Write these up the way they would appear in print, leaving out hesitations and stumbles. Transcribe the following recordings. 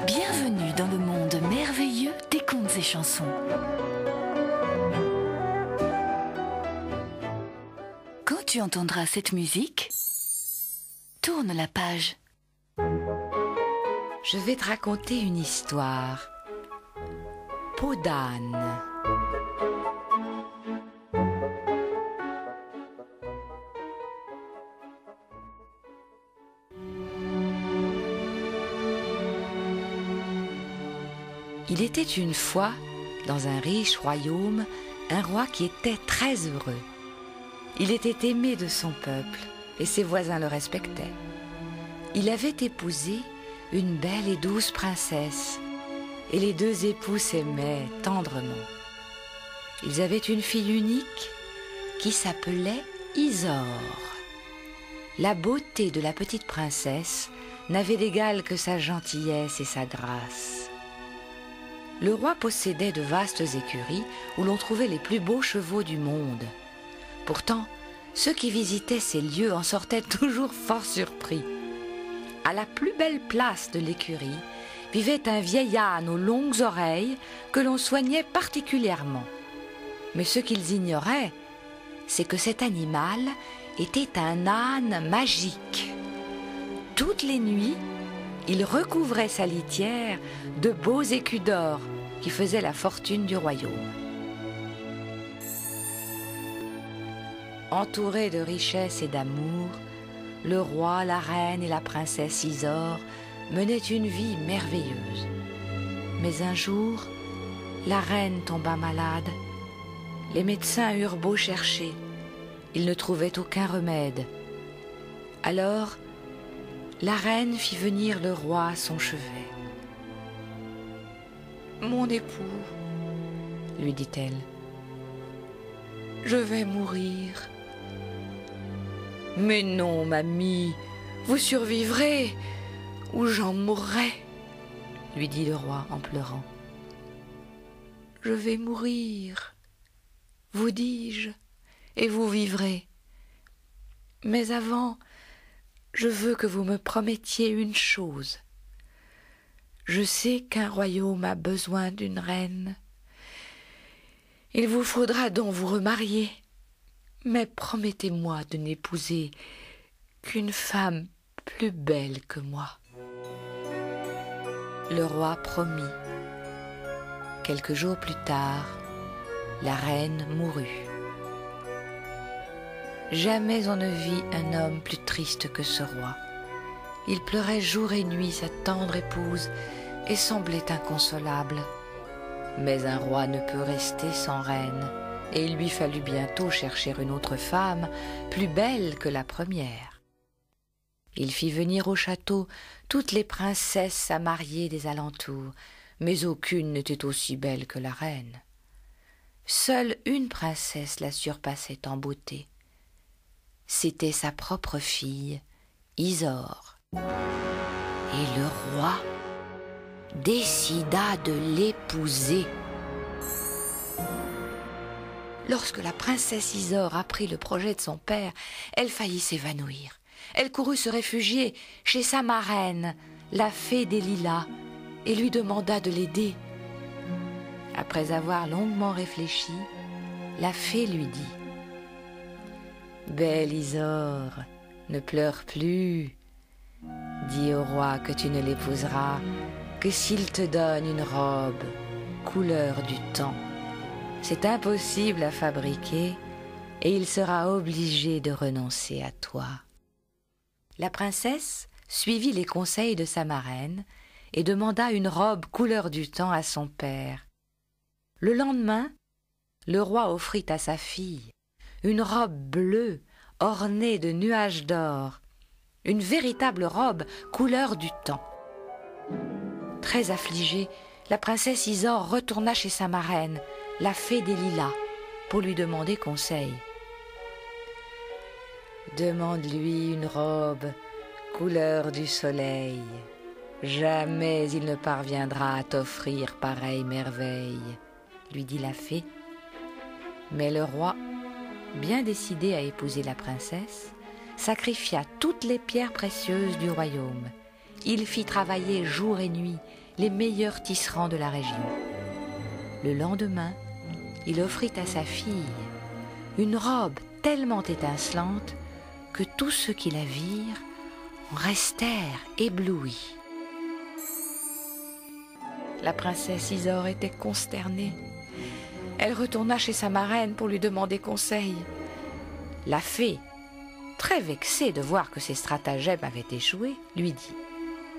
Bienvenue dans le monde merveilleux des contes et chansons. Quand tu entendras cette musique, tourne la page. Je vais te raconter une histoire. Peau d'âne. Il était une fois, dans un riche royaume, un roi qui était très heureux. Il était aimé de son peuple et ses voisins le respectaient. Il avait épousé une belle et douce princesse et les deux époux s'aimaient tendrement. Ils avaient une fille unique qui s'appelait Isor. La beauté de la petite princesse n'avait d'égal que sa gentillesse et sa grâce. Le roi possédait de vastes écuries où l'on trouvait les plus beaux chevaux du monde. Pourtant, ceux qui visitaient ces lieux en sortaient toujours fort surpris. À la plus belle place de l'écurie vivait un vieil âne aux longues oreilles que l'on soignait particulièrement. Mais ce qu'ils ignoraient, c'est que cet animal était un âne magique. Toutes les nuits, il recouvrait sa litière de beaux écus d'or qui faisaient la fortune du royaume. Entourés de richesses et d'amour, le roi, la reine et la princesse Isor menaient une vie merveilleuse. Mais un jour, la reine tomba malade. Les médecins eurent beau chercher, ils ne trouvaient aucun remède. Alors, la reine fit venir le roi à son chevet. « Mon époux, lui dit-elle, je vais mourir. »« Mais non, mamie, vous survivrez ou j'en mourrai, » lui dit le roi en pleurant. « Je vais mourir, vous dis-je, et vous vivrez. Mais avant, je veux que vous me promettiez une chose. Je sais qu'un royaume a besoin d'une reine. Il vous faudra donc vous remarier, mais promettez-moi de n'épouser qu'une femme plus belle que moi. » Le roi promit. Quelques jours plus tard, la reine mourut. Jamais on ne vit un homme plus triste que ce roi. Il pleurait jour et nuit sa tendre épouse et semblait inconsolable. Mais un roi ne peut rester sans reine, et il lui fallut bientôt chercher une autre femme, plus belle que la première. Il fit venir au château toutes les princesses à marier des alentours, mais aucune n'était aussi belle que la reine. Seule une princesse la surpassait en beauté. C'était sa propre fille, Isor. Et le roi décida de l'épouser. Lorsque la princesse Isor apprit le projet de son père, elle faillit s'évanouir. Elle courut se réfugier chez sa marraine, la fée des lilas, et lui demanda de l'aider. Après avoir longuement réfléchi, la fée lui dit: « Belle Isor, ne pleure plus. Dis au roi que tu ne l'épouseras que s'il te donne une robe couleur du temps. C'est impossible à fabriquer et il sera obligé de renoncer à toi. » La princesse suivit les conseils de sa marraine et demanda une robe couleur du temps à son père. Le lendemain, le roi offrit à sa fille une robe bleue ornée de nuages d'or, une véritable robe couleur du temps. Très affligée, la princesse Isor retourna chez sa marraine, la fée des lilas, pour lui demander conseil. « Demande-lui une robe couleur du soleil. Jamais il ne parviendra à t'offrir pareille merveille, » lui dit la fée. Mais le roi, bien décidé à épouser la princesse, sacrifia toutes les pierres précieuses du royaume. Il fit travailler jour et nuit les meilleurs tisserands de la région. Le lendemain, il offrit à sa fille une robe tellement étincelante que tous ceux qui la virent en restèrent éblouis. La princesse Isor était consternée. Elle retourna chez sa marraine pour lui demander conseil. La fée, très vexée de voir que ses stratagèmes avaient échoué, lui dit: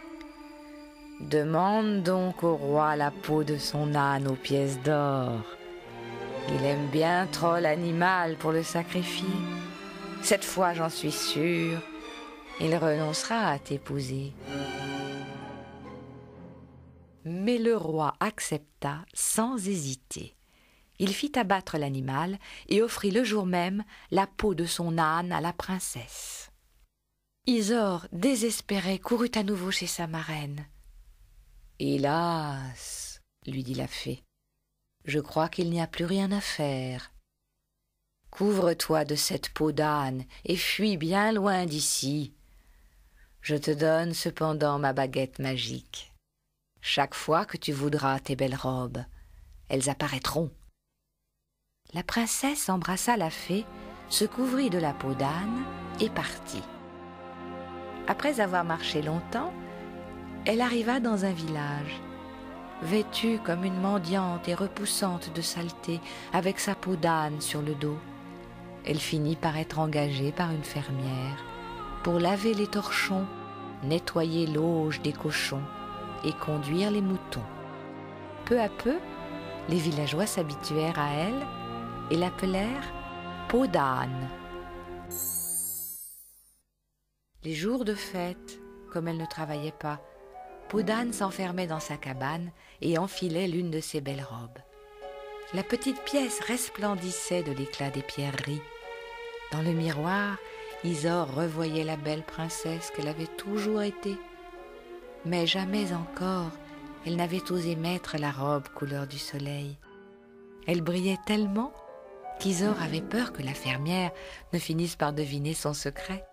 « Demande donc au roi la peau de son âne aux pièces d'or. Il aime bien trop l'animal pour le sacrifier. Cette fois, j'en suis sûre, il renoncera à t'épouser. » Mais le roi accepta sans hésiter. Il fit abattre l'animal et offrit le jour même la peau de son âne à la princesse. Isor, désespérée, courut à nouveau chez sa marraine. « Hélas, lui dit la fée, je crois qu'il n'y a plus rien à faire. Couvre-toi de cette peau d'âne et fuis bien loin d'ici. Je te donne cependant ma baguette magique. Chaque fois que tu voudras tes belles robes, elles apparaîtront. » La princesse embrassa la fée, se couvrit de la peau d'âne et partit. Après avoir marché longtemps, elle arriva dans un village. Vêtue comme une mendiante et repoussante de saleté, avec sa peau d'âne sur le dos, elle finit par être engagée par une fermière pour laver les torchons, nettoyer l'auge des cochons et conduire les moutons. Peu à peu, les villageois s'habituèrent à elle et l'appelèrent peau d'âne. Les jours de fête, comme elle ne travaillait pas, peau d'âne s'enfermait dans sa cabane et enfilait l'une de ses belles robes. La petite pièce resplendissait de l'éclat des pierreries. Dans le miroir, Isor revoyait la belle princesse qu'elle avait toujours été. Mais jamais encore elle n'avait osé mettre la robe couleur du soleil. Elle brillait tellement qu'Isor avait peur que la fermière ne finisse par deviner son secret.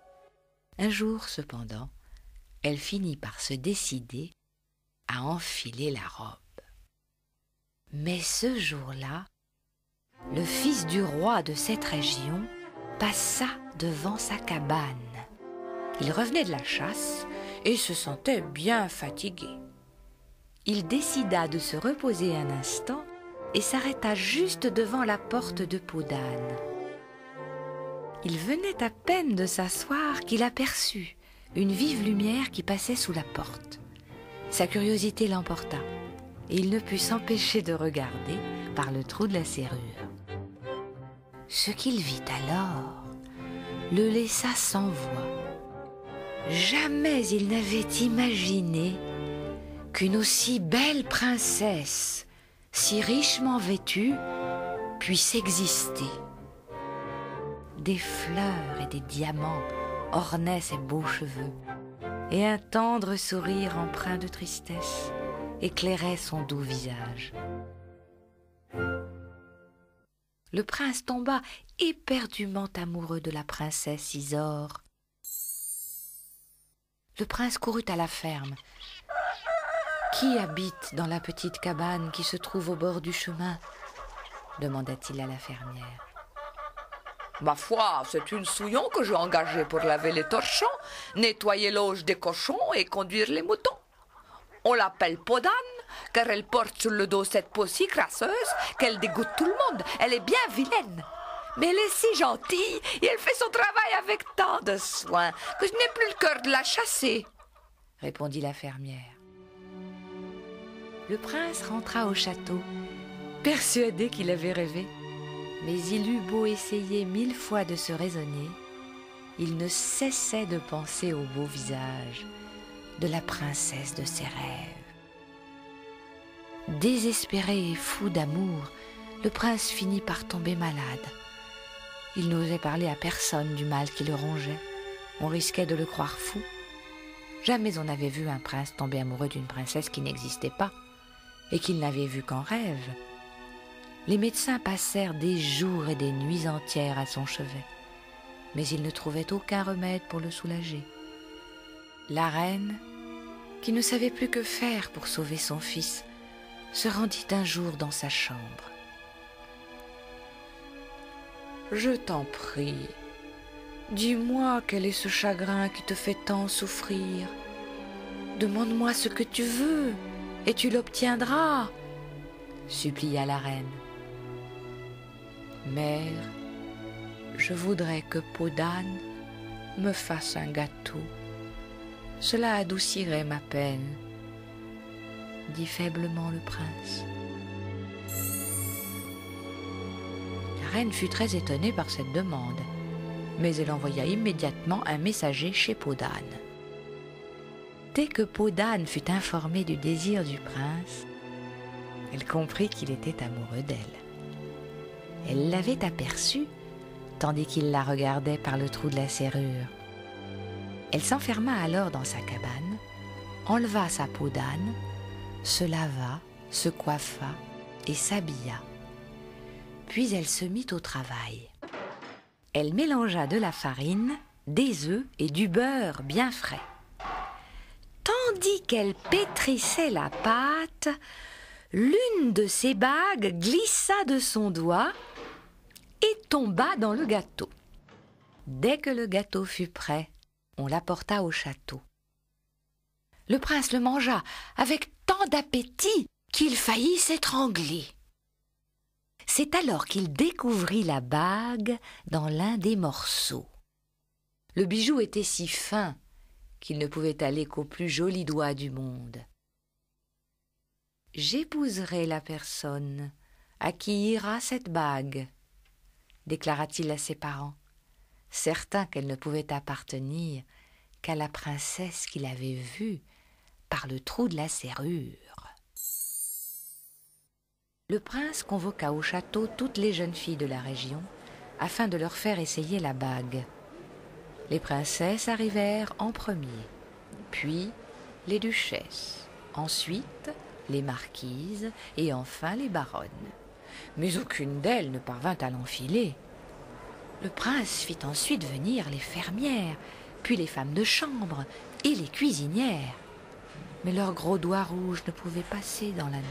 Un jour, cependant, elle finit par se décider à enfiler la robe. Mais ce jour-là, le fils du roi de cette région passa devant sa cabane. Il revenait de la chasse et se sentait bien fatigué. Il décida de se reposer un instant et s'arrêta juste devant la porte de peau d'âne. Il venait à peine de s'asseoir qu'il aperçut une vive lumière qui passait sous la porte. Sa curiosité l'emporta et il ne put s'empêcher de regarder par le trou de la serrure. Ce qu'il vit alors le laissa sans voix. Jamais il n'avait imaginé qu'une aussi belle princesse, si richement vêtue, puisse exister. Des fleurs et des diamants ornaient ses beaux cheveux, et un tendre sourire empreint de tristesse éclairait son doux visage. Le prince tomba éperdument amoureux de la princesse Isor. Le prince courut à la ferme. « Qui habite dans la petite cabane qui se trouve au bord du chemin ?» demanda-t-il à la fermière. « Ma foi, c'est une souillon que j'ai engagée pour laver les torchons, nettoyer l'auge des cochons et conduire les moutons. On l'appelle peau d'âne, car elle porte sur le dos cette peau si crasseuse qu'elle dégoûte tout le monde. Elle est bien vilaine. Mais elle est si gentille et elle fait son travail avec tant de soin que je n'ai plus le cœur de la chasser, » répondit la fermière. Le prince rentra au château, persuadé qu'il avait rêvé. Mais il eut beau essayer 1000 fois de se raisonner, il ne cessait de penser au beau visage de la princesse de ses rêves. Désespéré et fou d'amour, le prince finit par tomber malade. Il n'osait parler à personne du mal qui le rongeait. On risquait de le croire fou. Jamais on n'avait vu un prince tomber amoureux d'une princesse qui n'existait pas et qu'il n'avait vue qu'en rêve. Les médecins passèrent des jours et des nuits entières à son chevet. mais il ne trouvait aucun remède pour le soulager. La reine, qui ne savait plus que faire pour sauver son fils, se rendit un jour dans sa chambre. « Je t'en prie, dis-moi quel est ce chagrin qui te fait tant souffrir. Demande-moi ce que tu veux et tu l'obtiendras, » supplia la reine. « Mère, je voudrais que Peau d'âne me fasse un gâteau. Cela adoucirait ma peine, » dit faiblement le prince. La reine fut très étonnée par cette demande, mais elle envoya immédiatement un messager chez Peau d'âne. Dès que Peau d'âne fut informée du désir du prince, elle comprit qu'il était amoureux d'elle. Elle l'avait aperçu tandis qu'il la regardait par le trou de la serrure. Elle s'enferma alors dans sa cabane, enleva sa peau d'âne, se lava, se coiffa et s'habilla. Puis elle se mit au travail. Elle mélangea de la farine, des œufs et du beurre bien frais. Tandis qu'elle pétrissait la pâte, l'une de ses bagues glissa de son doigt et tomba dans le gâteau. Dès que le gâteau fut prêt, on l'apporta au château. Le prince le mangea avec tant d'appétit qu'il faillit s'étrangler. C'est alors qu'il découvrit la bague dans l'un des morceaux. Le bijou était si fin qu'il ne pouvait aller qu'au plus joli doigt du monde. « J'épouserai la personne à qui ira cette bague, » déclara-t-il à ses parents, certain qu'elle ne pouvait appartenir qu'à la princesse qu'il avait vue par le trou de la serrure. Le prince convoqua au château toutes les jeunes filles de la région afin de leur faire essayer la bague. Les princesses arrivèrent en premier, puis les duchesses, ensuite les marquises et enfin les baronnes. Mais aucune d'elles ne parvint à l'enfiler. Le prince fit ensuite venir les fermières, puis les femmes de chambre et les cuisinières. Mais leurs gros doigts rouges ne pouvaient passer dans l'anneau.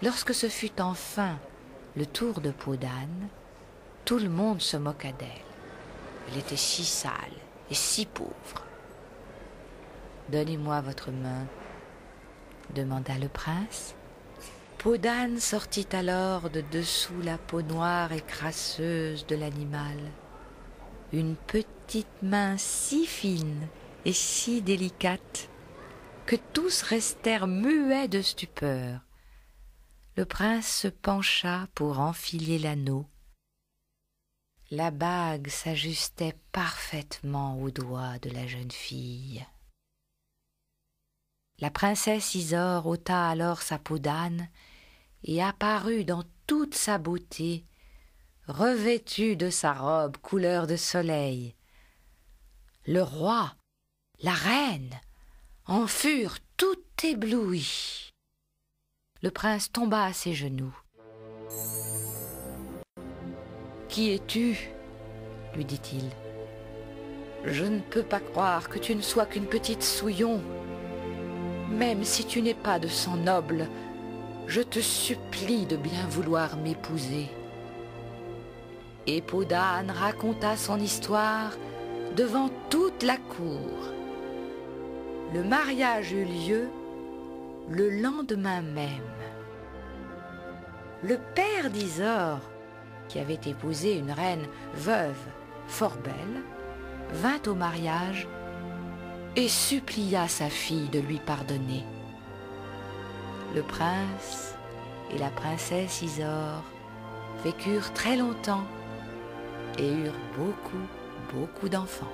Lorsque ce fut enfin le tour de Peau d'âne, tout le monde se moqua d'elle. Elle était si sale et si pauvre. « Donnez-moi votre main, » demanda le prince. Peau d'âne sortit alors de dessous la peau noire et crasseuse de l'animal. Une petite main si fine et si délicate que tous restèrent muets de stupeur. Le prince se pencha pour enfiler l'anneau. La bague s'ajustait parfaitement au doigt de la jeune fille. La princesse Isore ôta alors sa peau d'âne et apparut dans toute sa beauté, revêtue de sa robe couleur de soleil. Le roi, la reine, en furent tout éblouis. Le prince tomba à ses genoux. « Qui es-tu » lui dit-il. « Je ne peux pas croire que tu ne sois qu'une petite souillon. Même si tu n'es pas de sang noble, je te supplie de bien vouloir m'épouser. » Et Peau d'âne raconta son histoire devant toute la cour. Le mariage eut lieu le lendemain même. Le père d'Isore, qui avait épousé une reine veuve fort belle, vint au mariage et supplia sa fille de lui pardonner. Le prince et la princesse Isore vécurent très longtemps et eurent beaucoup d'enfants.